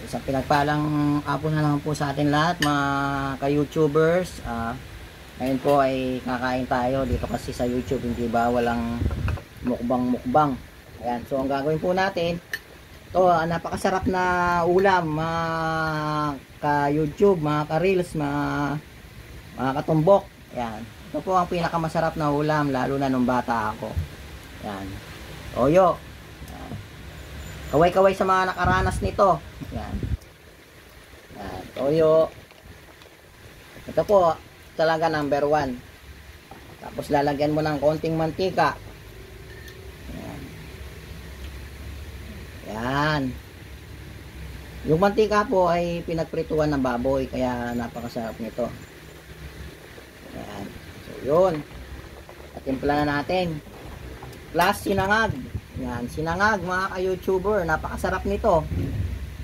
Isang pinagpalang hapon na naman po sa atin lahat mga ka-YouTubers. Ngayon po ay kakain tayo dito kasi sa YouTube hindi ba walang mukbang. Ayan, so ang gagawin po natin ito, napakasarap na ulam mga ka-YouTube, mga ka-reels, mga katumbok. Ayan, ito po ang pinakamasarap na ulam lalo na nung bata ako. Ayan, toyo. Kaway-kaway sa mga nakaranas nito. Yan. Yan, toyo. Ito po, talaga number 1. Tapos lalagyan mo ng konting mantika. Yan. Yan. Yung mantika po ay pinagprituan ng baboy, kaya napakasarap nito. Yan. So, yun. At timpla na natin. Plus sinangag. Yan, sinangag mga ka-YouTuber, napakasarap nito.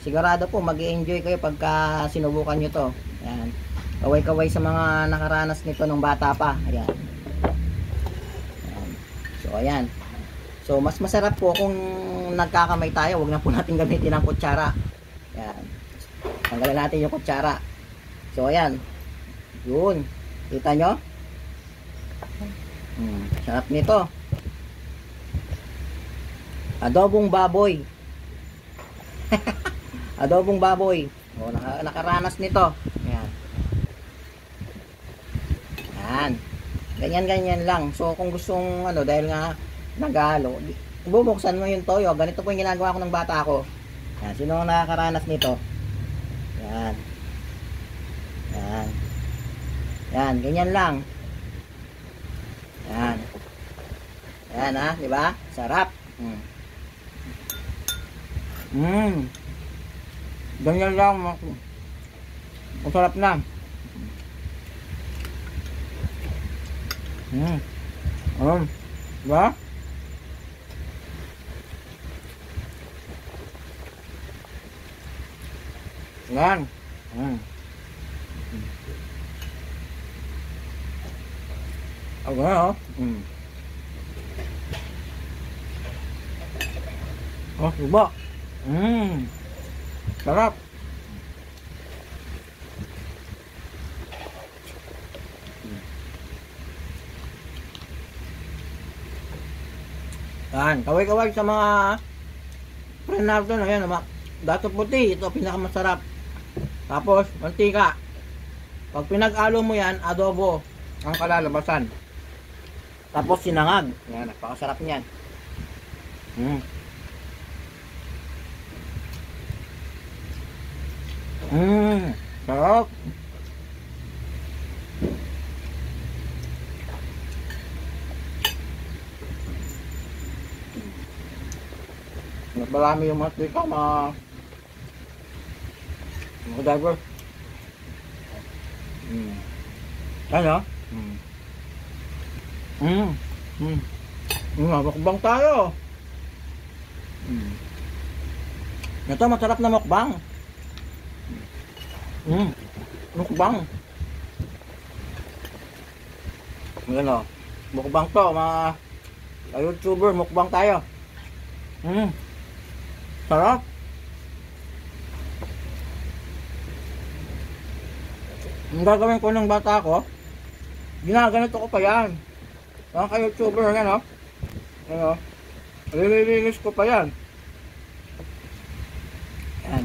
Sigurado po mag-i-enjoy kayo pagka sinubukan nyo to. Yan. Kaway-kaway sa mga nakaranas nito nung bata pa. Ayan. Ayan. So ayan. So mas masarap po kung nagkakamay tayo, wag na po natin gamitin ang kutsara. Ayan. Tanggalin natin yung kutsara. So ayan. Yun. Kita nyo? Sarap nito. Adobong baboy. Adobong baboy. O, nakaranas nito. Ayan. Ayan. Ganyan lang. So, kung gustong, dahil nga naghalo, bubuksan mo yung toyo. Ganito po yung ginagawa ko ng bata ko. Ayan. Sino ang nakakaranas nito? Ayan. Ayan. Ayan. Ganyan lang. Ayan. Ayan, ha. Diba? Sarap. Ganyan lang. Masarap na. Diba? Yan. Okay, oh. Oh, diba? Sarap. Yan, kaway-kaway sa mga friend natin. Ayan, dato puti, ito pinakamasarap. Tapos, mantika. Pag pinag-alo mo yan, adobo ang kalalabasan. Tapos sinangag. Yan, napakasarap niyan. Sarap. Marami yung mantika, mga driver. Ano? Mukbang tayo. Ito masarap na mukbang. Mukbang. Ayan o. Mukbang to, mga YouTuber, mukbang tayo. Sarap. Ang gagawin ko ng bata ko, ginaganito ko pa yan. Mga ka-YouTuber, yan o. Ayan o. Lilinis ko pa yan. Yan.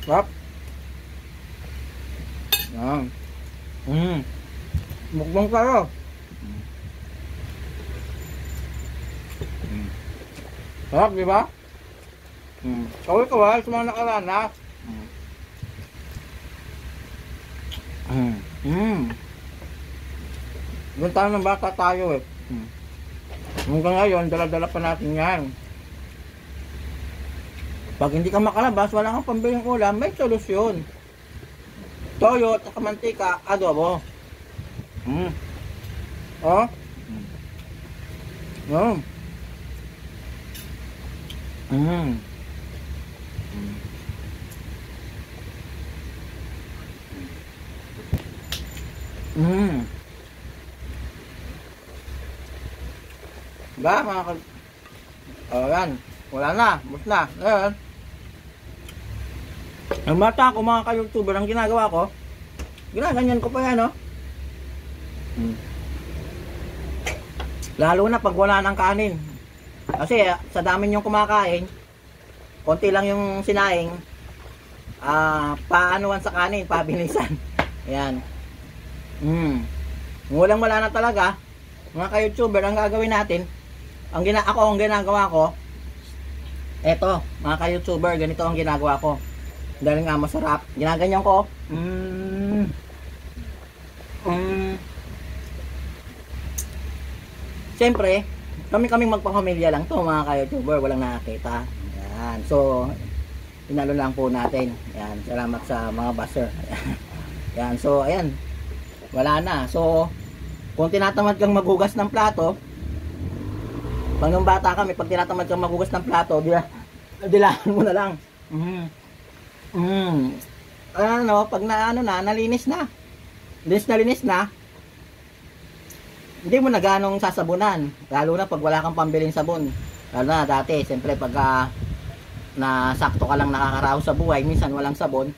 Sarap. Yan. Mukbang tayo. Sarap, di ba? Kaway-kaway sa mga nakaranas. Doon tayo ng bata tayo eh. Hanggang ngayon, dala-dala pa natin yan. Pag hindi ka makalabas, wala kang pambiling ulam, may solusyon. Toyo at mantika, adobo. Oh. Diba mga yan, wala na, bus na. Ayan. Ang bata ko, mga ka-YouTuber, ang ginagawa ko, ginaganyan ko pa yan, no? Lalo na pag wala ng kanin. Kasi sa dami yung kumakain, konti lang yung sinaing, paanuan sa kanin, pabilisan. Ayan. Walang wala na talaga, mga ka-YouTuber, ang gagawin natin, ang ginagawa ko, eto, mga ka-YouTuber, ganito ang ginagawa ko. Dahil nga masarap, ginaganyan ko. Siyempre, kami magpapamilya lang to, mga ka-YouTuber, walang nakakita. Ayan. So, inalo lang po natin. Ayan, salamat sa mga buzzer. Ayan, so ayan. Wala na. So, kung tinatamad kang maghugas ng plato, pag nung bata kami, pag tinatamad kang maghugas ng plato, dilaan mo na lang. Ano, pag nalinis na. Linis na. Hindi mo na ganong sasabunan. Lalo na pag wala kang pambiling sabon. Lalo na dati, siyempre pag nasakto ka lang nakakaraos sa buhay, minsan walang sabon,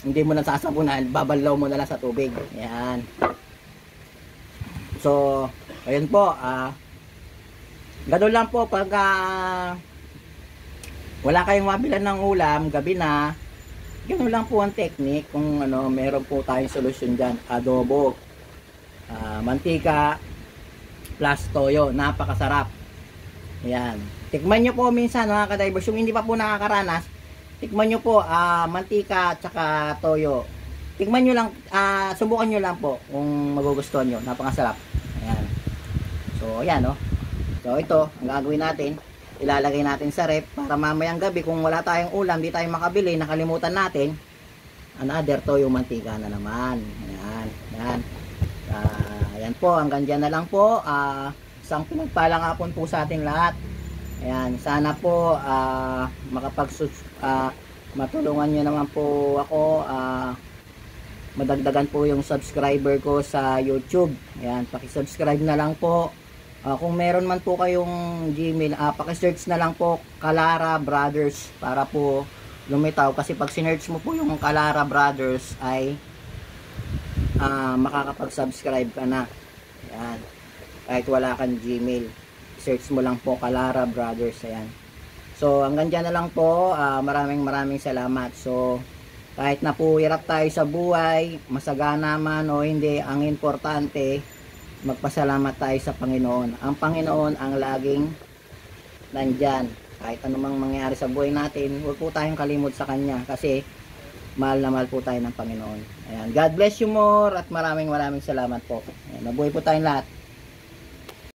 hindi mo na sasabunan, babalaw mo na lang sa tubig. Yan. So, ayun po. Ganun lang po pag wala kayong mabilan ng ulam, gabi na, ganun lang po ang technique. Kung meron po tayong solusyon dyan. Adobo, mantika, plus toyo, napakasarap. Ayan. Tikman nyo po minsan, mga ka-divers, yung hindi pa po nakakaranas, tikman nyo po mantika at saka toyo. Tikman nyo lang, subukan nyo lang po kung magugustuhan nyo. Napakasarap. Ayan. So, ayan, no. So, ito, ang gagawin natin, ilalagay natin sa rep para mamayang gabi kung wala tayong ulam, di tayo makabili, nakalimutan natin, another toyo mantika na naman. Ayan. Ayan. Ayan po, hanggang dyan na lang po. Isang pinagpalang hapon po sa ating lahat. Ayan, sana po matulungan nyo naman po ako, madagdagan po yung subscriber ko sa YouTube. Ayan, pakisubscribe na lang po. Kung meron man po kayong Gmail, pakisearch na lang po Kalara Brothers para po lumitaw. Kasi pag sinearch mo po yung Kalara Brothers ay makakapag-subscribe ka na. Ayan. Kahit wala kang Gmail, search mo lang po Kalara Brothers. Ayan. So, hanggang dyan na lang po. Maraming salamat. So, kahit na po hirap tayo sa buhay, masagana man o hindi, ang importante, magpasalamat tayo sa Panginoon. Ang Panginoon ang laging nandyan. Kahit anumang mangyari sa buhay natin, huwag po tayong kalimot sa Kanya kasi mahal na mahal po tayo ng Panginoon. Ayan. God bless you more at maraming salamat po. Ayan. Mabuhay po tayong lahat.